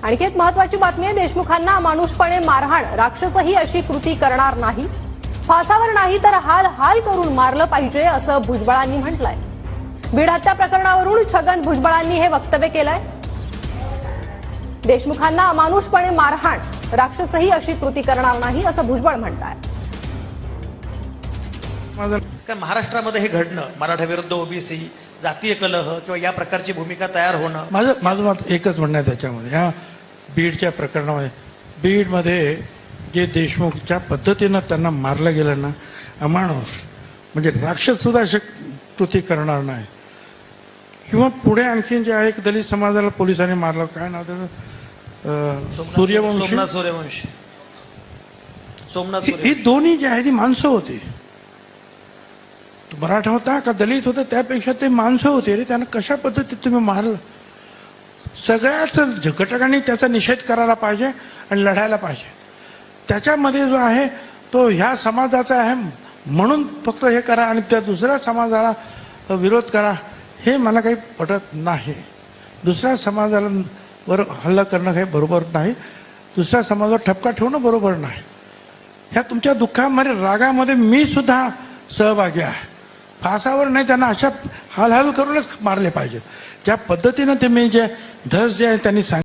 आणखी एक महत्त्वाची बातमी आहे। देशमुखांना अमानुषपणे मारहाण, राक्षसही अशी कृती करणार नाही, फासावर नाही तर हाल हाल करून मारलं पाहिजे असं भुजबळांनी म्हटलंय। बीड हत्या प्रकरणावरून छगन भुजबळांनी हे वक्तव्य केलंय। देशमुखांना अमानुषपणे मारहाण, राक्षसही अशी कृती करणार नाही असं भुजबळ म्हणतात। काय महाराष्ट्रामध्ये हे घडणं, मराठा विरुद्ध ओबीसी, जातीय कलह किंवा या प्रकारची भूमिका तयार होणं, माझं मत एकच म्हणणं आहे त्याच्यामध्ये। ह्या बीडच्या प्रकरणामध्ये, बीडमध्ये जे देशमुखच्या पद्धतीनं त्यांना मारलं गेलं ना, अमानुष म्हणजे राक्षस सुद्धा अशी कृती करणार नाही। किंवा पुढे आणखीन जे आहे, दलित समाजाला पोलिसांनी मारलं, काय नाव त्याचं, सूर्यवंशी, सोमनाथ ही दोन्ही जे आहे ती माणसं होती। मराठा होता का दलित होता, त्यापेक्षा ते माणसं होते रे। त्यांना कशा पद्धतीत तुम्ही मारलं? सगळ्याच घटकांनी त्याचा निषेध करायला पाहिजे आणि लढायला पाहिजे। त्याच्यामध्ये जो आहे तो ह्या समाजाचा आहे म्हणून फक्त हे करा आणि त्या दुसऱ्या समाजाला विरोध करा, हे मला काही पटत नाही। दुसऱ्या समाजाला वर हल्ला करणं काही बरोबर नाही, दुसऱ्या समाजावर ठपका ठेवणं बरोबर नाही। ह्या तुमच्या दुःखामध्ये, रागामध्ये मी सुद्धा सहभागी आहे। फासावर नाही, त्यांना अशा हालहाल करूनच मारले पाहिजे, ज्या पद्धतीनं ते मी जे धस जे आहे त्यांनी